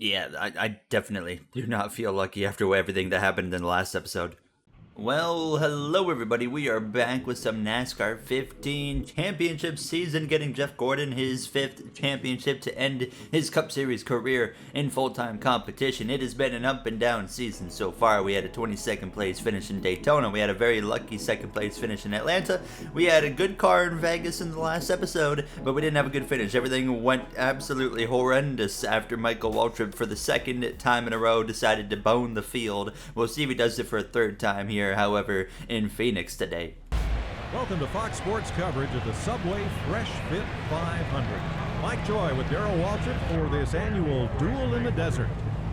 Yeah, I definitely do not feel lucky after everything that happened in the last episode. Well, hello everybody. We are back with some NASCAR 15 championship season, getting Jeff Gordon his 5th championship to end his Cup Series career in full-time competition. It has been an up and down season so far. We had a 22nd place finish in Daytona. We had a very lucky 2nd place finish in Atlanta. We had a good car in Vegas in the last episode, but we didn't have a good finish. Everything went absolutely horrendous after Michael Waltrip, for the 2nd time in a row, decided to bone the field. We'll see if he does it for a 3rd time here, however, in Phoenix today. Welcome to Fox Sports coverage of the Subway Fresh Fit 500. Mike Joy with Darrell Waltrip for this annual Duel in the Desert.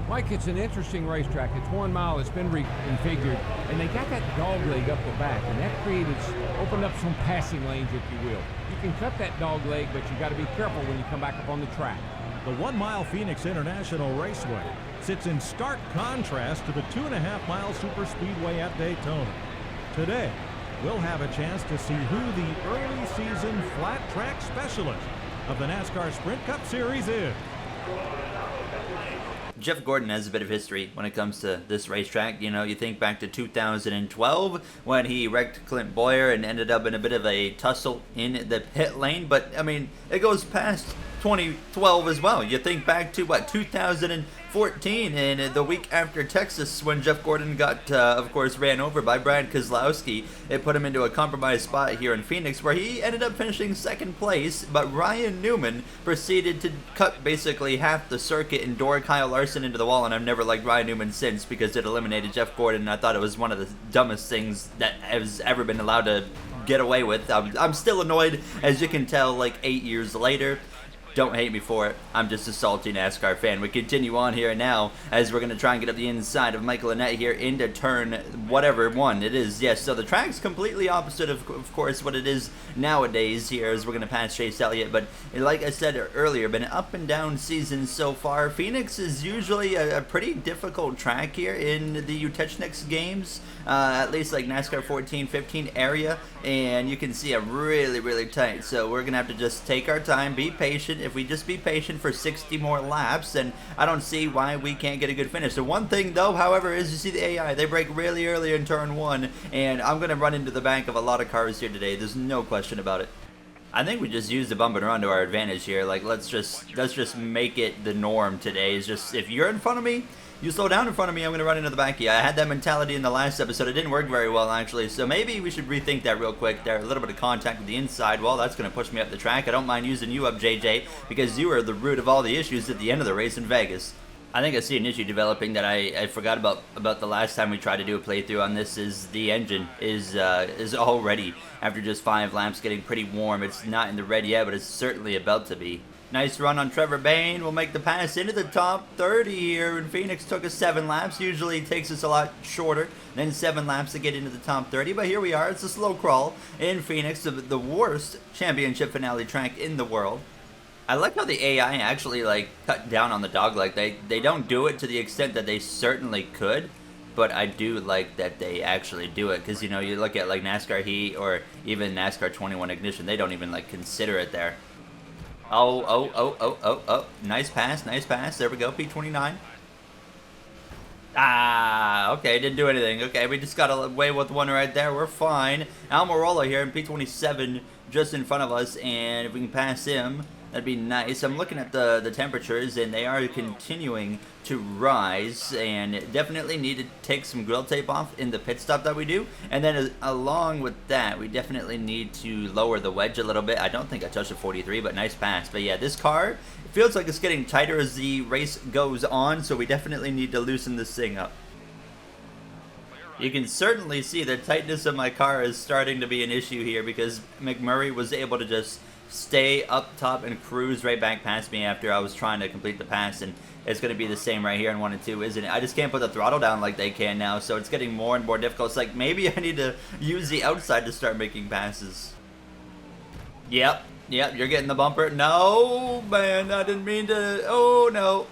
Mike, it's an interesting racetrack. It's 1 mile. It's been reconfigured, and they got that dog leg up the back, and that opened up some passing lanes, if you will. You can cut that dog leg, but you got to be careful when you come back up on the track. The 1 mile Phoenix International Raceway sits in stark contrast to the 2.5-mile superspeedway at Daytona. Today, we'll have a chance to see who the early season flat track specialist of the NASCAR Sprint Cup Series is. Jeff Gordon has a bit of history when it comes to this racetrack. You know, you think back to 2012 when he wrecked Clint Boyer and ended up in a bit of a tussle in the pit lane. But, I mean, it goes past 2012 as well. You think back to, 2014, and the week after Texas, when Jeff Gordon got, of course, ran over by Brad Keselowski. It put him into a compromised spot here in Phoenix, where he ended up finishing 2nd place, but Ryan Newman proceeded to cut basically half the circuit and door Kyle Larson into the wall, and I've never liked Ryan Newman since, because it eliminated Jeff Gordon, and I thought it was one of the dumbest things that has ever been allowed to get away with. I'm still annoyed, as you can tell, like 8 years later. Don't hate me for it. I'm just a salty NASCAR fan. We continue on here now as we're going to try and get up the inside of Michael Annett here into turn whatever one it is. Yes, so the track's completely opposite of course, what it is nowadays here as we're going to pass Chase Elliott. But like I said earlier, been an up and down season so far. Phoenix is usually a pretty difficult track here in the Utechniks games, at least like NASCAR 14, 15 area. And you can see I'm really, really tight. So we're going to have to just take our time, be patient. If we just be patient for 60 more laps, then I don't see why we can't get a good finish. The one thing, though, however, is you see the AI. They break really early in turn 1, and I'm going to run into the back of a lot of cars here today. There's no question about it. I think we just use the bump and run to our advantage here. Like, let's just make it the norm today. Is just, if you're in front of me, you slow down in front of me, I'm going to run into the back of you. I had that mentality in the last episode. It didn't work very well, actually. So maybe we should rethink that real quick there. A little bit of contact with the inside. Well, that's going to push me up the track. I don't mind using you up, JJ, because you are the root of all the issues at the end of the race in Vegas. I think I see an issue developing that I forgot about the last time we tried to do a playthrough on this. Is the engine is already, after just 5 laps, getting pretty warm. It's not in the red yet, but it's certainly about to be. Nice run on Trevor Bayne. We'll make the pass into the top 30 here. And Phoenix took us 7 laps. Usually it takes us a lot shorter than 7 laps to get into the top 30. But here we are. It's a slow crawl in Phoenix, the worst championship finale track in the world. I like how the AI actually cut down on the dogleg. They don't do it to the extent that they certainly could. But I do like that they actually do it. Because, you know, you look at like NASCAR Heat or even NASCAR 21 Ignition. They don't even consider it there. Oh. Nice pass. There we go, P29. Ah, okay, didn't do anything. Okay, we just got away with one right there. We're fine. Almirola here in P27 just in front of us, and if we can pass him, that'd be nice. I'm looking at the temperatures, and they are continuing to rise, and definitely need to take some grill tape off in the pit stop that we do. And then along with that, we definitely need to lower the wedge a little bit. I don't think I touched a 43, but nice pass. But yeah, this car, it feels like it's getting tighter as the race goes on, so we definitely need to loosen this thing up. You can certainly see the tightness of my car is starting to be an issue here, because McMurray was able to just stay up top and cruise right back past me after I was trying to complete the pass, and it's going to be the same right here in 1 and 2, isn't it? I just can't put the throttle down like they can now, so it's getting more and more difficult. It's like maybe I need to use the outside to start making passes. Yep, you're getting the bumper. No, man, I didn't mean to. Oh, no.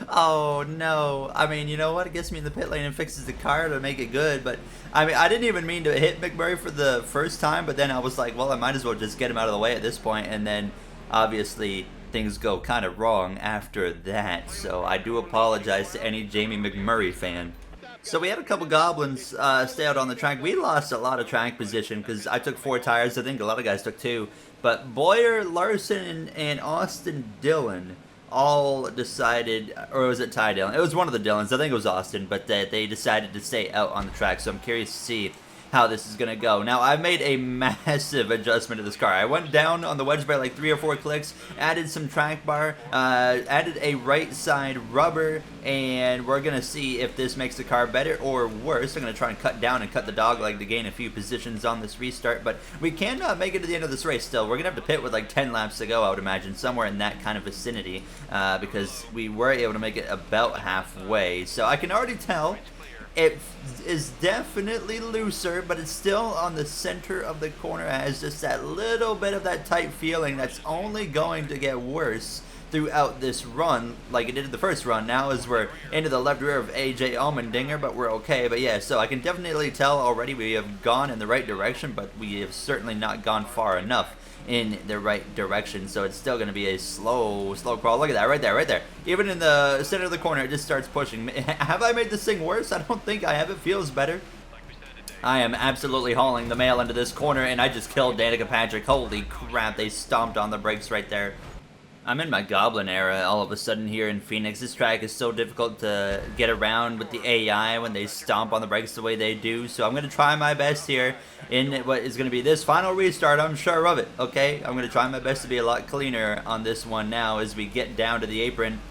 Oh, no. I mean, you know what? It gets me in the pit lane and fixes the car to make it good, but I mean, I didn't even mean to hit McMurray for the first time, but then I was like, well, I might as well just get him out of the way at this point, and then obviously things go kind of wrong after that. So I do apologize to any Jamie McMurray fan. So we had a couple goblins stay out on the track. We lost a lot of track position because I took 4 tires. I think a lot of guys took 2. But Boyer, Larson, and Austin Dillon all decided, or was it Ty Dillon? It was one of the Dillons. I think it was Austin, but they decided to stay out on the track. So I'm curious to see how this is going to go. Now, I've made a massive adjustment to this car. I went down on the wedge by like 3 or 4 clicks, added some track bar, added a right side rubber, and we're going to see if this makes the car better or worse. I'm going to try and cut down and cut the dog leg to gain a few positions on this restart, but we cannot make it to the end of this race still. We're going to have to pit with like 10 laps to go, I would imagine, somewhere in that kind of vicinity, because we were able to make it about halfway. So I can already tell it is definitely looser, but it's still on the center of the corner. It has just that little bit of that tight feeling that's only going to get worse throughout this run, like it did in the first run. Now as we're into the left rear of AJ Allmendinger, but we're okay. But yeah, so I can definitely tell already we have gone in the right direction, but we have certainly not gone far enough in the right direction, so it's still going to be a slow crawl. Look at that, right there. Even in the center of the corner, it just starts pushing. Have I made this thing worse? I don't think I have. It feels better. I am absolutely hauling the mail into this corner, and I just killed Danica Patrick. Holy crap, they stomped on the brakes right there. I'm in my Goblin era all of a sudden here in Phoenix. This track is so difficult to get around with the AI when they stomp on the brakes the way they do. So I'm going to try my best here in what is going to be this final restart. I'm sure of it, okay? I'm going to try my best to be a lot cleaner on this one now as we get down to the apron.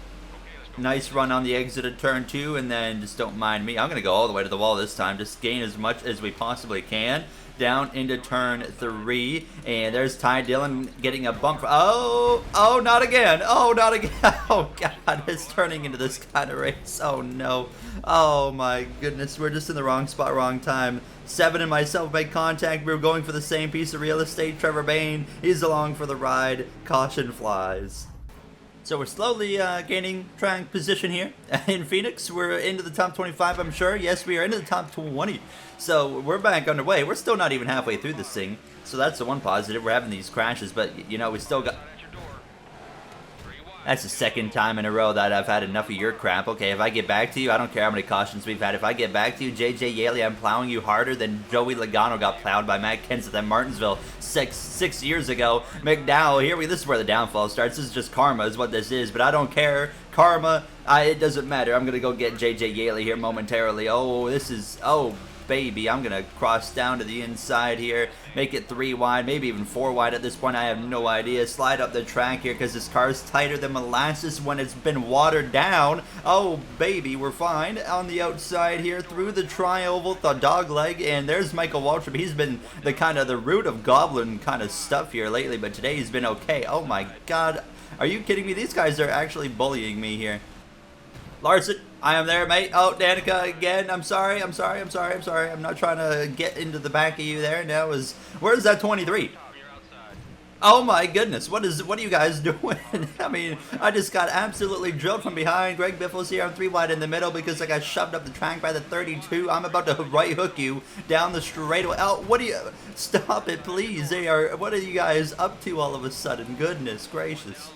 Nice run on the exit of turn 2, and then just don't mind me. I'm going to go all the way to the wall this time. Just gain as much as we possibly can. Down into turn 3, and there's Ty Dillon getting a bump. Oh, not again. Oh, not again. Oh, God, it's turning into this kind of race. Oh, no. Oh, my goodness. We're just in the wrong spot, wrong time. Seven and myself make contact. We were going for the same piece of real estate. Trevor Bayne, he's along for the ride. Caution flies. So we're slowly gaining track position here in Phoenix. We're into the top 25, I'm sure. Yes, we are into the top 20. So we're back underway. We're still not even halfway through this thing. So that's the one positive. We're having these crashes, but, you know, we still got... That's the second time in a row that I've had enough of your crap. Okay, if I get back to you, I don't care how many cautions we've had. If I get back to you, JJ Yaley, I'm plowing you harder than Joey Logano got plowed by Matt Kenseth at Martinsville six years ago. McDowell, this is where the downfall starts. This is just karma is what this is, but I don't care. Karma, it doesn't matter. I'm going to go get JJ Yaley here momentarily. Oh, baby, I'm going to cross down to the inside here, make it 3 wide, maybe even 4 wide at this point. I have no idea. Slide up the track here because this car's tighter than molasses when it's been watered down. Oh, baby, we're fine. On the outside here, through the tri-oval, the dog leg, and there's Michael Waltrip. He's been the root of Goblin kind of stuff here lately, but today he's been okay. Oh, my God. Are you kidding me? These guys are actually bullying me here. Larson, I am there, mate. Oh, Danica again. I'm sorry. I'm not trying to get into the back of you there. Where's that 23? Oh my goodness. What are you guys doing? I mean, I just got absolutely drilled from behind. Greg Biffle's here. I'm 3 wide in the middle because I got shoved up the track by the 32. I'm about to right hook you down the straightaway. Oh, stop it, please. What are you guys up to all of a sudden? Goodness gracious.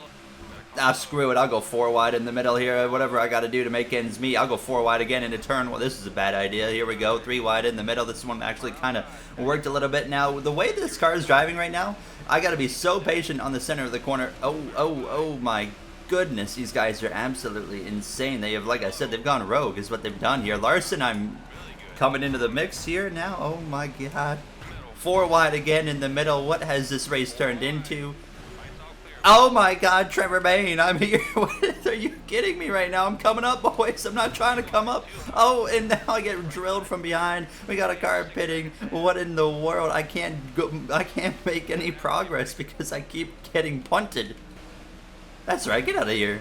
Ah, screw it. I'll go 4 wide in the middle here. Whatever I got to do to make ends meet. I'll go 4 wide again into turn 1. This is a bad idea. Here we go. 3 wide in the middle. This one actually kind of worked a little bit. Now, the way this car is driving right now, I got to be so patient on the center of the corner. Oh my goodness. These guys are absolutely insane. They have, like I said, they've gone rogue is what they've done here. Larson, I'm coming into the mix here now. Oh my God. 4 wide again in the middle. What has this race turned into? Oh my God, Trevor Bayne, I'm here. Are you kidding me right now? I'm coming up, boys. I'm not trying to come up. Oh, and now I get drilled from behind. We got a car pitting. What in the world? I can't make any progress because I keep getting punted. That's right, get out of here.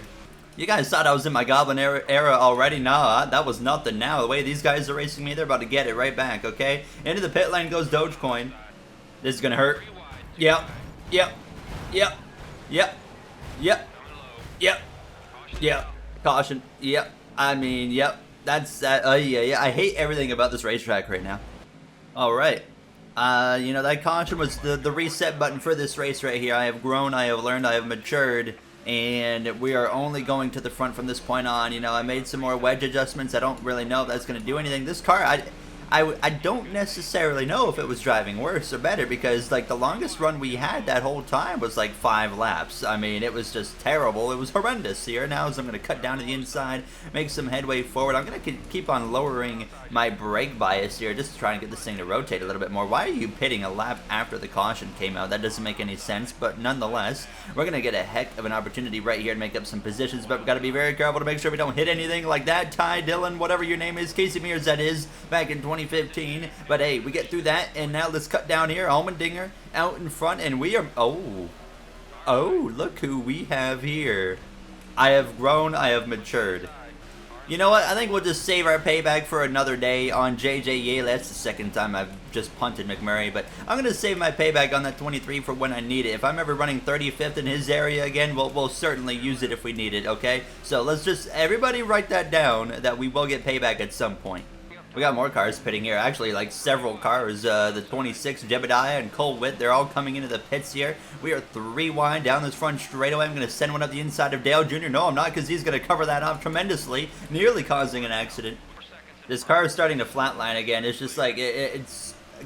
You guys thought I was in my Goblin era already? Nah, that was nothing now. The way these guys are racing me, they're about to get it right back, okay? Into the pit lane goes Dogecoin. This is gonna hurt. Yep. Caution. Yep. I mean, yep. That's that. Yeah. I hate everything about this racetrack right now. All right. That caution was the reset button for this race right here. I have grown. I have learned. I have matured. and we are only going to the front from this point on. You know, I made some more wedge adjustments. I don't really know if that's going to do anything. This car, I don't necessarily know if it was driving worse or better, because like the longest run we had that whole time was like 5 laps. I mean, it was just terrible. It was horrendous here. Now as I'm going to cut down to the inside, make some headway forward, I'm going to keep on lowering my brake bias here just to try and get this thing to rotate a little bit more. Why are you pitting a lap after the caution came out? That doesn't make any sense, but nonetheless, we're going to get a heck of an opportunity right here to make up some positions, but we've got to be very careful to make sure we don't hit anything like that. Ty Dillon, whatever your name is, Casey Mears that is, back in 2015, but hey, we get through that, and now let's cut down here. Allmendinger out in front, and we are, oh, look who we have here. I have grown, I have matured. You know what, I think we'll just save our payback for another day on JJ Yale. That's the second time I've just punted McMurray, but I'm going to save my payback on that 23 for when I need it. If I'm ever running 35th in his area again, we'll certainly use it if we need it, okay? So let's just, everybody write that down, that we will get payback at some point. We got more cars pitting here. Actually, like several cars. The 26 Jebediah and Cole Witt, they're all coming into the pits here. We are 3 wide down this front straightaway. I'm going to send one up the inside of Dale Jr. No, I'm not, because he's going to cover that off tremendously, nearly causing an accident. This car is starting to flatline again. It's just like, it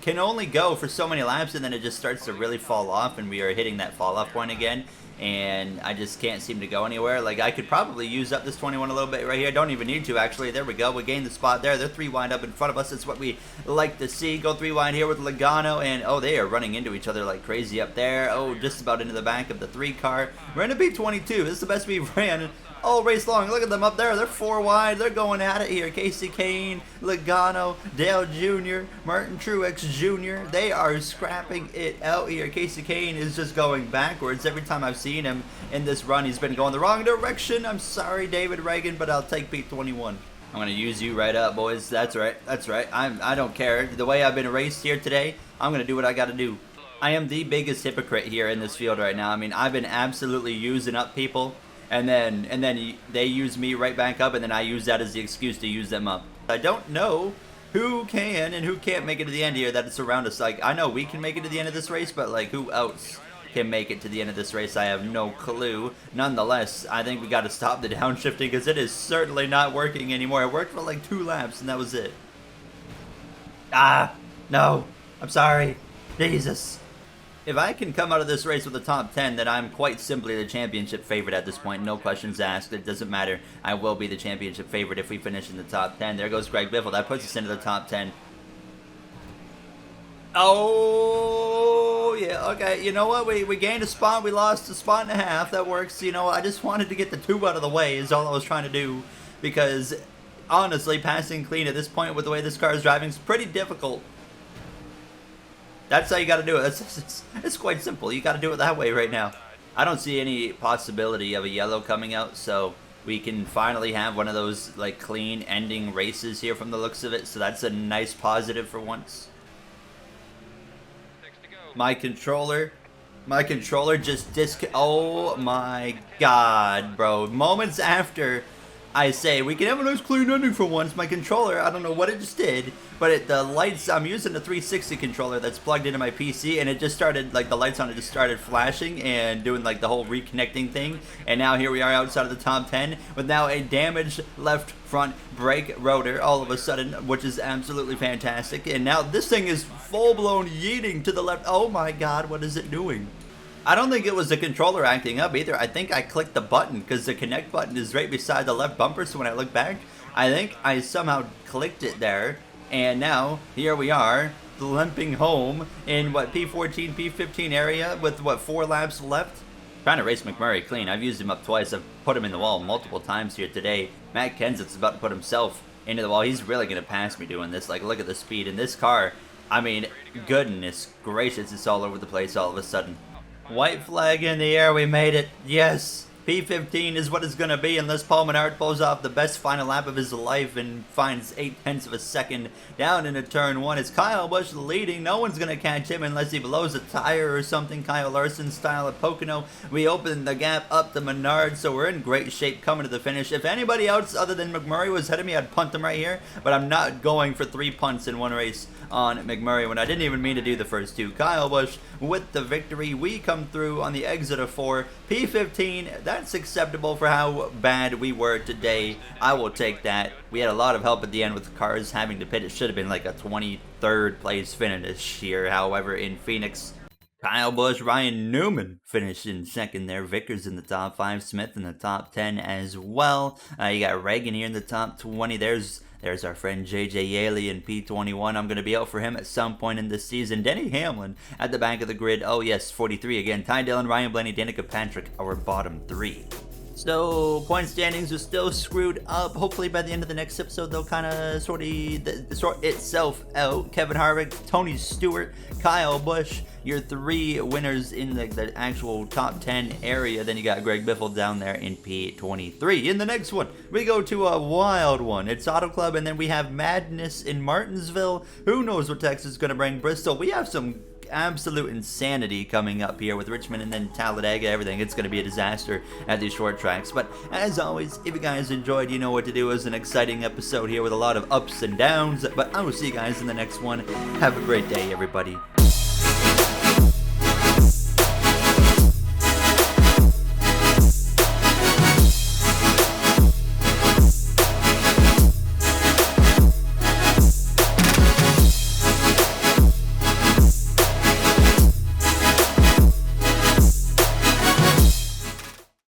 can only go for so many laps, and then it just starts to really fall off, and we are hitting that fall off point again. And I just can't seem to go anywhere. Like, I could probably use up this 21 a little bit right here. Don't even need to, actually. There we go. We gained the spot there. They're 3 wide up in front of us. That's what we like to see. Go 3 wide here with Logano. And, oh, they are running into each other like crazy up there. Oh, just about into the back of the 3 car. We're in a B22. This is the best we've ran all race long. Look at them up there. They're 4 wide. They're going at it here. Casey Kane, Logano, Dale Jr., Martin Truex Jr. They are scrapping it out here. Casey Kane is just going backwards. Every time I've seen him in this run, he's been going the wrong direction. I'm sorry, David Reagan, but I'll take P21. I'm going to use you right up, boys. That's right. That's right. I don't care. The way I've been raced here today, I'm going to do what I got to do. I am the biggest hypocrite here in this field right now. I mean, I've been absolutely using up people. And then they use me right back up, and then I use that as the excuse to use them up. I don't know who can and who can't make it to the end here that is around us. Like, I know we can make it to the end of this race, but like, who else can make it to the end of this race? I have no clue. Nonetheless, I think we got to stop the downshifting, because it is certainly not working anymore. It worked for like 2 laps, and that was it. Ah, no, I'm sorry. Jesus. If I can come out of this race with the top 10, then I'm quite simply the championship favorite at this point. No questions asked. It doesn't matter. I will be the championship favorite if we finish in the top 10. There goes Greg Biffle. That puts us into the top 10. Oh, yeah, okay. You know what? We gained a spot. We lost a spot and a half. That works. You know, I just wanted to get the 2 out of the way is all I was trying to do. Because, honestly, passing clean at this point with the way this car is driving is pretty difficult. That's how you got to do it. It's quite simple. You got to do it that way right now. I don't see any possibility of a yellow coming out, so we can finally have one of those like clean ending races here from the looks of it. So that's a nice positive for once. My controller just oh my god, bro. Moments after I say we can have a nice clean ending for once, my controller, I don't know what it just did, but the lights, I'm using the 360 controller that's plugged into my PC, and it just started, like the lights on it just started flashing and doing like the whole reconnecting thing, and now here we are outside of the top 10 with now a damaged left front brake rotor all of a sudden, which is absolutely fantastic, and now this thing is full-blown yeeting to the left. Oh my god, what is it doing? I don't think it was the controller acting up either. I think I clicked the button because the connect button is right beside the left bumper. So when I look back, I think I somehow clicked it there. And now here we are limping home in what, P14, P15 area with what, 4 laps left. Trying to race McMurray clean. I've used him up twice. I've put him in the wall multiple times here today. Matt Kenseth's about to put himself into the wall. He's really going to pass me doing this. Like, look at the speed in this car. I mean, goodness gracious, it's all over the place all of a sudden. White flag in the air, we made it. Yes, P15 is what it's going to be unless Paul Menard pulls off the best final lap of his life and finds 0.8 of a second down into turn 1. It's Kyle Busch leading. No one's going to catch him unless he blows a tire or something, Kyle Larson style at Pocono. We opened the gap up to Menard, so we're in great shape coming to the finish. If anybody else other than McMurray was ahead of me, I'd punt him right here, but I'm not going for 3 punts in one race on McMurray when I didn't even mean to do the first 2. Kyle Busch with the victory. We come through on the exit of 4. P15, that that's acceptable for how bad we were today. I will take that. We had a lot of help at the end with cars having to pit. It should have been like a 23rd place finish here. However, in Phoenix, Kyle Busch, Ryan Newman finished in second there. Vickers in the top 5, Smith in the top 10 as well. You got Reagan here in the top 20. There's our friend JJ Yaley in P21. I'm going to be out for him at some point in this season. Denny Hamlin at the back of the grid. Oh yes, 43 again. Ty Dillon, Ryan Blaney, Danica Patrick, our bottom 3. So, point standings are still screwed up. Hopefully by the end of the next episode, they'll kind of sort itself out. Kevin Harvick, Tony Stewart, Kyle Busch, your 3 winners in the actual top 10 area. Then you got Greg Biffle down there in P23. In the next one, we go to a wild one. It's Auto Club, and then we have Madness in Martinsville. Who knows what Texas is going to bring? Bristol. We have some absolute insanity coming up here with Richmond and then Talladega, everything. It's going to be a disaster at these short tracks. But as always, if you guys enjoyed, you know what to do. It was an exciting episode here with a lot of ups and downs. But I will see you guys in the next one. Have a great day, everybody.